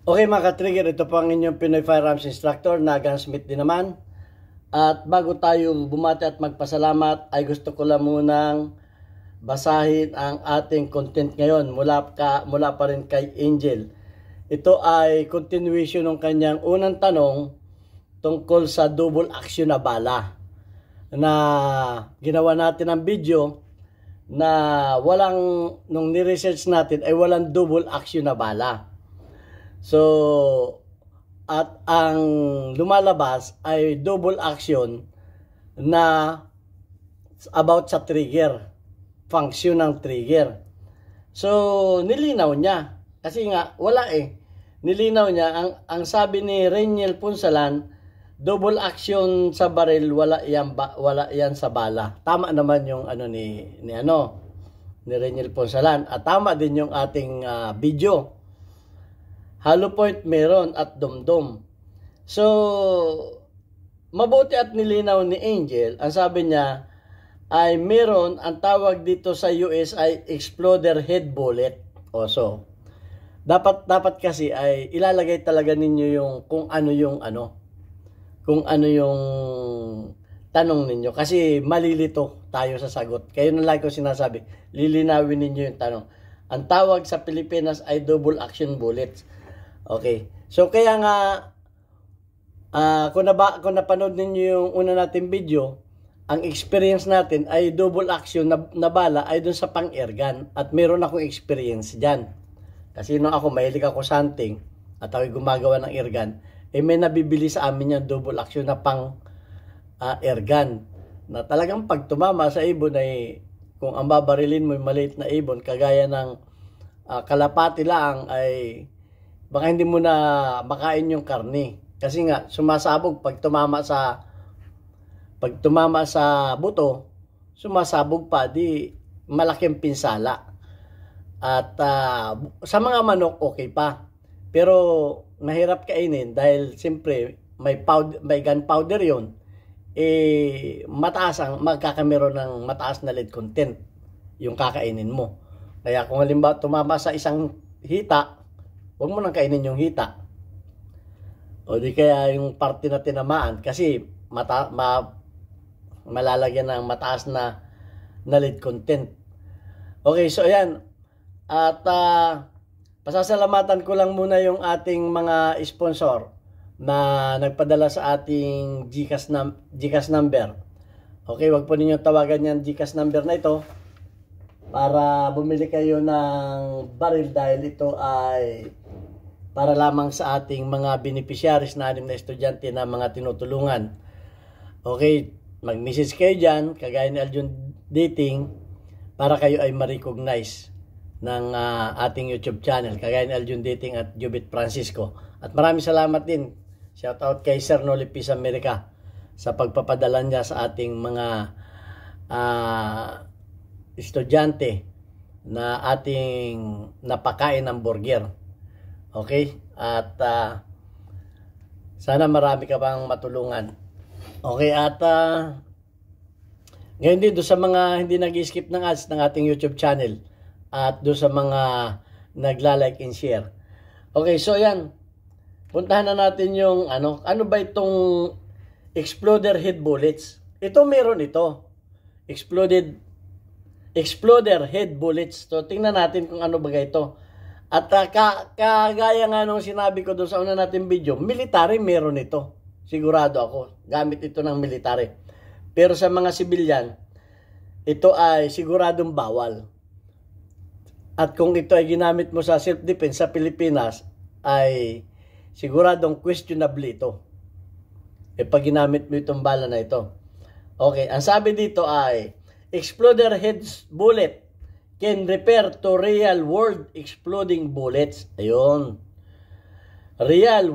Okay mga ka-trigger, ito po ang inyong Pinoy Firearms Instructor na Gunsmith din naman. At bago tayo bumati at magpasalamat, ay gusto ko lang munang basahin ang ating content ngayon mula pa rin kay Angel. Ito ay continuation ng kanyang unang tanong tungkol sa double action na bala. Na ginawa natin ang video na nung ni-research natin ay walang double action na bala. So, at ang lumalabas ay double action na about sa trigger, function ng trigger. So, nilinaw niya. Kasi nga, wala eh. Nilinaw niya, ang sabi ni Reniel Punsalan, double action sa baril, wala yan sa bala. Tama naman yung ni Reniel Punsalan. At tama din yung ating video. Hollow point meron at dumdum. So, mabuti at nilinaw ni Angel, ang sabi niya ay meron, ang tawag dito sa US ay exploder head bullet. So, dapat kasi ay ilalagay talaga ninyo yung kung ano yung tanong ninyo. Kasi malilito tayo sa sagot. Kayo na lagi ko sinasabi, lilinawin ninyo yung tanong. Ang tawag sa Pilipinas ay double action bullets. Okay. So kaya nga kung napanood ninyo yung una nating video, ang experience natin ay double action na bala ay dun sa pang-airgun at meron akong experience diyan. Kasi nung ako mahilig ako sa hunting at ako gumagawa ng airgun, may nabibili sa amin yung double action na pang airgun na talagang pag tumama sa ibon ay kung ang babarilin mo yung maliit na ibon kagaya ng kalapati lang ay baka hindi mo na makain yung karne. Kasi nga, sumasabog pag tumama sa buto, sumasabog pa, di malaking pinsala. At sa mga manok, okay pa. Pero mahirap kainin dahil siyempre may gunpowder yun. Magkakameron ng mataas na lead content yung kakainin mo. Kaya kung halimbawa tumama sa isang hita, huwag mo nang kainin yung hita. O di kaya yung parte na tinamaan kasi malalagyan ng mataas na lead content. Okay, so ayan. At pasasalamatan ko lang muna yung ating mga sponsor na nagpadala sa ating GCash number. Okay, wag po ninyong tawagan yung GCash number na ito para bumili kayo ng baril dahil ito ay para lamang sa ating mga beneficiaries na anim na estudyante na mga tinutulungan. Okay, mag-message kayo dyan, kagaya ni Aljun Dating, para kayo ay ma-recognize ng ating YouTube channel, kagaya ni Aljun Dating at Jubit Francisco. At maraming salamat din. Shout out kay Sir Noli Peace America sa pagpapadala niya sa ating mga estudyante na ating napakain ng burger. Okay? At sana marami ka pang matulungan. Okay, at ngayon din doon sa mga hindi nag-skip ng ads ng ating YouTube channel at doon sa mga nagla-like and share. Okay, so yan. Puntahan na natin yung ano ba itong exploder head bullets. Ito meron ito. Exploder head bullets. So tingnan natin kung ano ba ito. At kagaya nga nung sinabi ko doon sa una natin video, military meron ito. Sigurado ako. Gamit ito ng military. Pero sa mga civilian, ito ay siguradong bawal. At kung ito ay ginamit mo sa self-defense sa Pilipinas, ay siguradong questionable ito. Pag ginamit mo itong bala na ito. Okay, ang sabi dito ay, exploder head bullet can refer to real world exploding bullets. Ayun. Real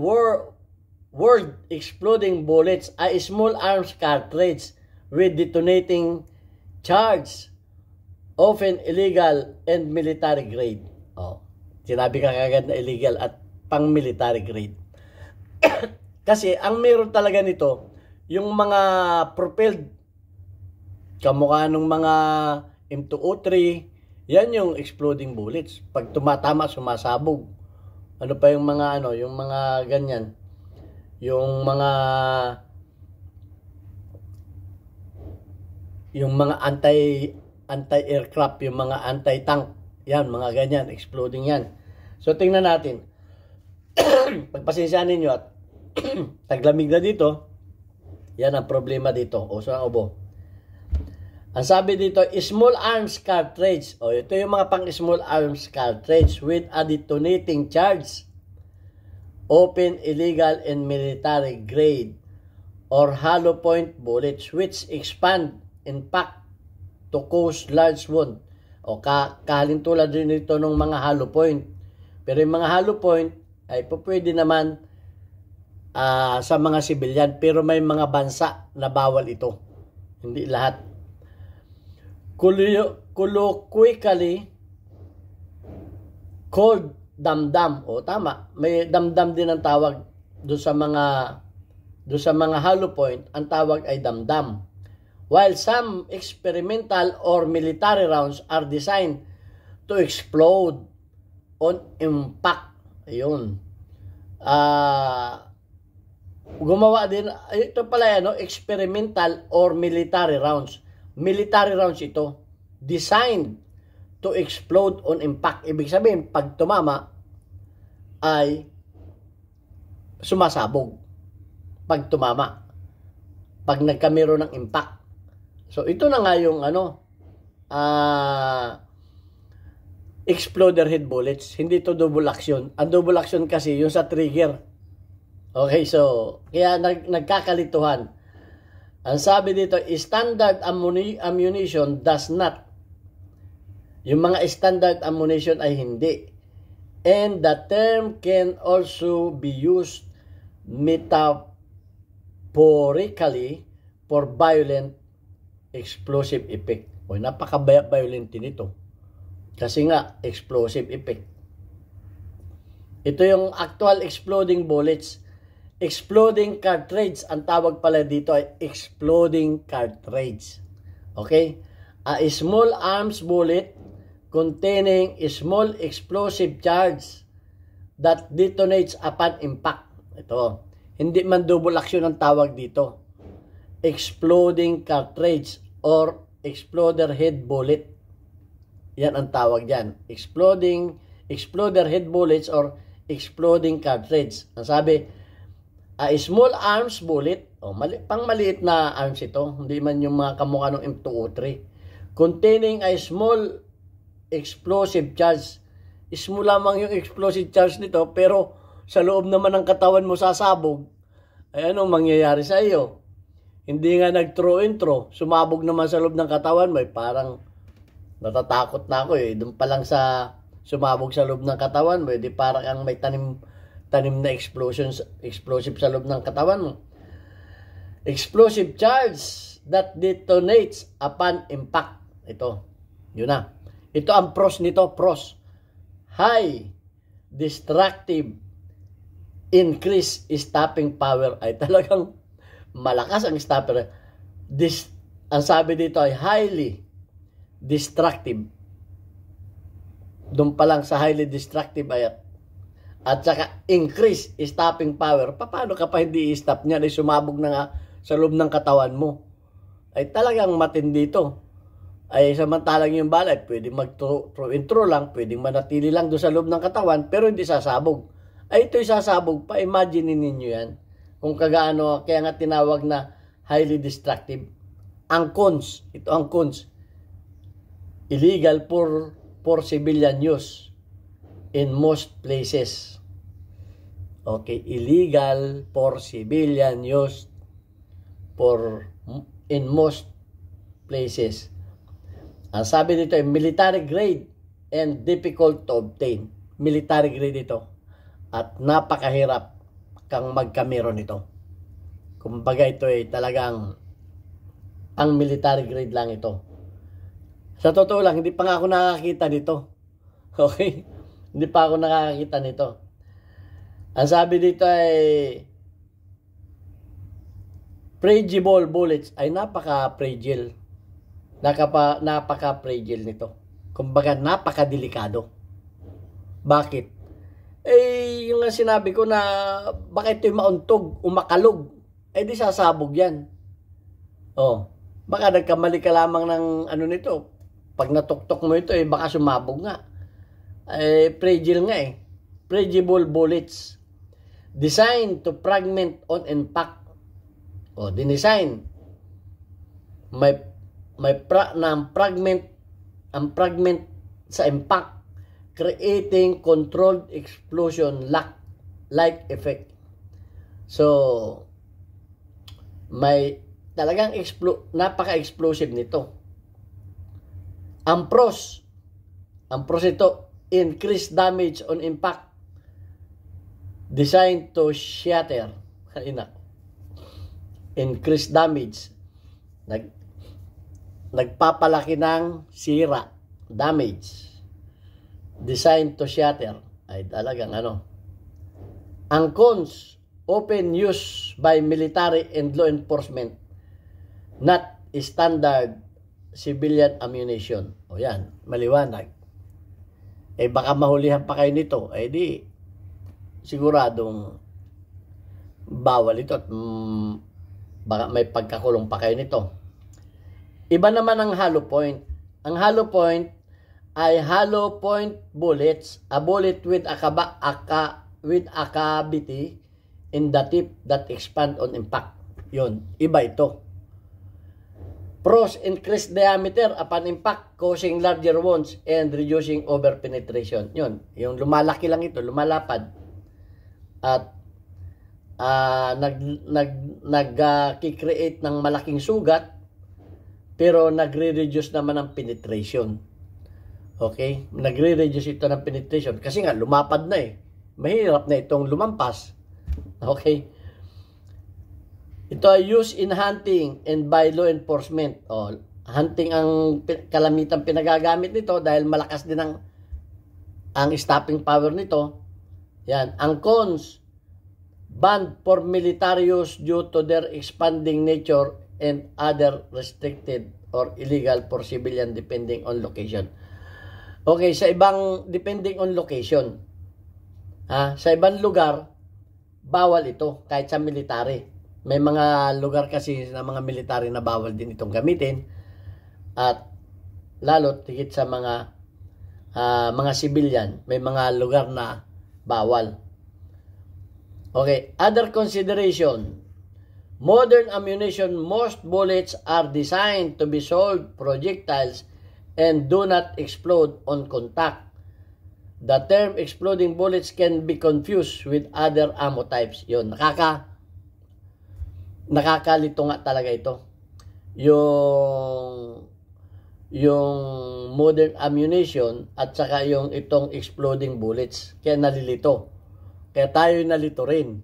world exploding bullets ay small arms cartridge with detonating charge, often illegal and military grade. Sinabi ka kagad na illegal at pang military grade. Kasi ang meron talaga nito, yung mga propelled, kamukha ng mga M203, yan yung exploding bullets. Pag tumatama, sumasabog. Ano pa yung mga ano, yung mga ganyan. Yung mga anti-aircraft, yung mga anti-tank. Yan, mga ganyan, exploding yan. So tingnan natin. Pagpasensyahan ninyo at taglamig na dito. Yan ang problema dito. O sa obo. Ang sabi dito, small arms cartridge. O ito yung mga pang small arms cartridge with a detonating charge. Open, illegal, and military grade or hollow point bullets which expand impact to cause large wound. O kahalintulad din ito ng mga hollow point. Pero yung mga hollow point ay pwede naman sa mga civilian, pero may mga bansa na bawal ito. Hindi lahat. Colloquially called damdam. O tama, may damdam din ang tawag doon sa mga hollow point, ang tawag ay damdam. While some experimental or military rounds are designed to explode on impact. Ayun. Gumawa din, ito pala yan, experimental or military rounds. Military rounds ito, designed to explode on impact. Ibig sabihin, pag tumama, ay sumasabog. Pag tumama. Pag nagkamero ng impact. So, ito na nga yung exploder head bullets. Hindi to double action. Ang double action kasi yung sa trigger. Okay, so, kaya nagkakalituhan. Ang sabi dito, standard ammunition does not. Yung mga standard ammunition ay hindi. And the term can also be used metaphorically for violent explosive effect. O, napaka-violent din ito. Kasi nga, explosive effect. Ito yung actual exploding bullets. Exploding cartridge, ang tawag pala dito ay exploding cartridge. Okay? A small arms bullet containing a small explosive charge that detonates upon impact. Ito. Hindi man double action ang tawag dito. Exploding cartridge or exploder head bullet. Yan ang tawag dyan. Exploder head bullets or exploding cartridge. Ang sabi, a small arms bullet, pang maliit na arms ito, hindi man yung mga kamukha ng M203, containing a small explosive charge. Small lamang yung explosive charge nito, pero sa loob naman ng katawan mo sasabog, ay anong mangyayari sa iyo? Hindi nga nag-throw and throw, sumabog naman sa loob ng katawan mo, parang natatakot na ako eh. Doon pa lang sa sumabog sa loob ng katawan mo, di parang ang may tanim na explosive sa loob ng katawan mo. Explosive charge that detonates upon impact. Ito. Yun na. Ito ang pros nito. Pros. High destructive increase stopping power. Ay talagang malakas ang stopper. Ang sabi dito ay highly destructive. Doon pa lang sa highly destructive ay at saka increase stopping power. Paano ka pa hindi i-stop niya? Ay sumabog na nga sa loob ng katawan mo. Ay talagang matindi ito. Ay samantalang yung bala, pwedeng mag-throw and throw lang, pwedeng manatili lang doon sa loob ng katawan, pero hindi sasabog. Ay ito'y sasabog pa. Imagine ninyo yan. Kung kagaano, kaya nga tinawag na highly destructive. Ang cons, ito ang cons. Illegal for civilian use in most places. Okay, illegal for civilian use in most places. Ang sabi dito ay military grade and difficult to obtain. Military grade ito. At napakahirap kang magkamero nito. Kumbaga ito ay talagang ang military grade lang ito. Sa totoo lang, hindi pa nga ako nakakita nito. Okay? Hindi pa ako nakakita nito. Ang sabi dito ay fragile bullets ay napaka-fragile. Napaka-fragile nito. Kumbaga napaka-delikado. Bakit? yung nga sinabi ko na baka ito'y mauntog, umakalog. Eh di sasabog yan. Oh, baka nagkamali ka lamang ng ano nito. Pag natuktok mo ito, eh baka sumabog nga. Eh, fragile nga eh. Fragile bullets. Designed to fragment on impact. O, dinesign. Ang fragment sa impact, creating controlled explosion like effect. So, may talagang napaka-explosive nito. Ang pros ito, increased damage on impact, designed to shatter. Increased damage. Nagpapalaki ng sira. Damage. Designed to shatter. Ay talagang ano. Ang cons, open use by military and law enforcement. Not standard civilian ammunition. O yan, maliwanag. Eh baka mahulihan pa kayo nito. Eh di, siguradong bawal ito at baka may pagkakulong pa kayo nito. Iba naman ang hollow point. Ang hollow point ay hollow point bullets, a bullet with a cavity in the tip that expand on impact. Yun, iba ito. Pros, increased diameter upon impact, causing larger wounds and reducing over-penetration. Yun, yung lumalaki lang ito, lumalapad. At nag-create ng malaking sugat, pero nagre-reduce naman ang penetration. Okay? Nagre-reduce ito ng penetration. Kasi nga, lumapad na eh. Mahirap na itong lumampas. Okay? Ito ay used in hunting and by law enforcement. O, hunting ang kalamitang pinagagamit nito dahil malakas din ang stopping power nito. Yan. Ang cons, banned for military use due to their expanding nature and other restricted or illegal for civilian depending on location. Okay, sa ibang depending on location. Sa ibang lugar, bawal ito kahit sa military. May mga lugar kasi na mga military na bawal din itong gamitin. At lalo tigit sa mga civilian, may mga lugar na bawal. Okay, other consideration. Modern ammunition, most bullets are designed to be solid projectiles and do not explode on contact. The term exploding bullets can be confused with other ammo types. Yun, nakakalito nga talaga ito. Yung modern ammunition at saka yung itong exploding bullets. Kaya nalilito. Kaya tayo nalito rin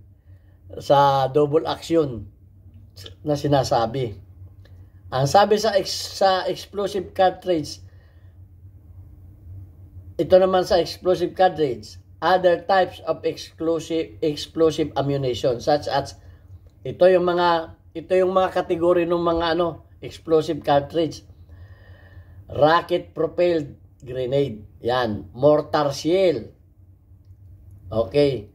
sa double action na sinasabi. Ang sabi sa explosive cartridge, ito naman sa explosive cartridge, other types of explosive ammunition such as ito yung mga kategory ng mga explosive cartridge. Rocket propelled grenade. Yan, mortar shell. Okay.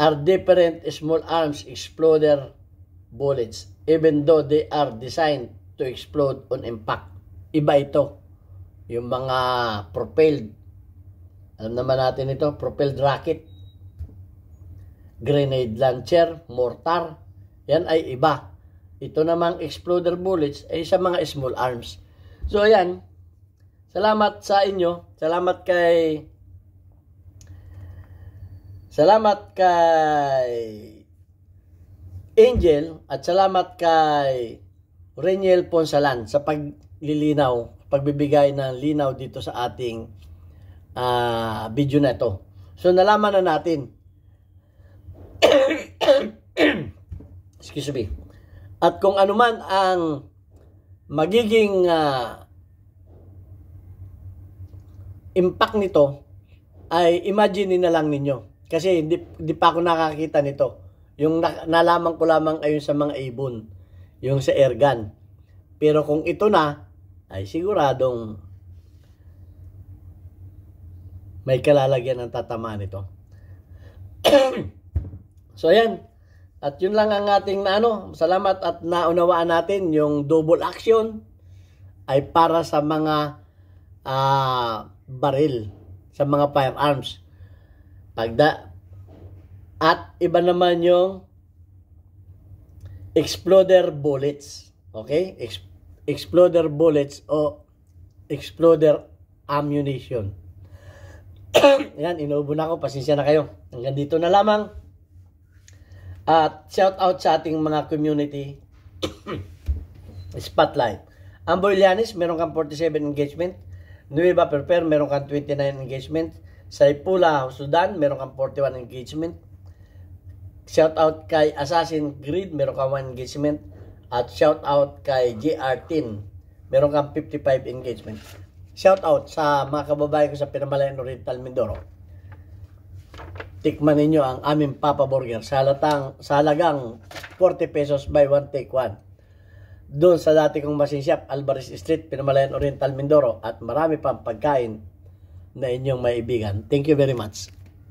Are different small arms exploder bullets even though they are designed to explode on impact. Iba ito. Yung mga propelled. Alam naman natin ito, propelled rocket. Grenade launcher, mortar. Yan ay iba. Ito namang exploder bullets ay sa mga small arms. So ayan. Salamat sa inyo. Salamat kay Angel at salamat kay Reniel Ponsalan sa pagbibigay ng linaw dito sa ating video na ito. So nalaman na natin. Excuse me. At kung ano man ang magiging impact nito, ay imagine na lang ninyo. Kasi hindi pa ako nakakita nito. Yung nalaman ko lamang ayon sa mga ibon. Yung sa airgun. Pero kung ito na, ay siguradong may kalalagyan ng tatamaan ito. So ayan. At yun lang ang ating salamat at naunawaan natin yung double action ay para sa mga baril, sa mga firearms. At iba naman yung exploder bullets. Okay? Exploder bullets o exploder ammunition. Yan, inuubo na ako. Pasensya na kayo. Hanggang dito na lamang. At shout out sa ating mga community spotlight. Amboy Llanes, meron kang 47 engagement. Nueva Perper, meron kang 29 engagement. Sa Ipula, Sudan, meron kang 41 engagement. Shout out kay Assassin Grid, meron kang 1 engagement. At shout out kay JR Team, meron kang 55 engagement. Shout out sa mga kababayan ko sa Pinamalayan Oriental, Mindoro. Tikman ninyo ang aming Papa Burger sa halagang 40 pesos buy one take one. Doon sa dati kong machine shop, Alvarez Street, Pinamalayan Oriental, Mindoro. At marami pang pagkain na inyong maibigan. Thank you very much.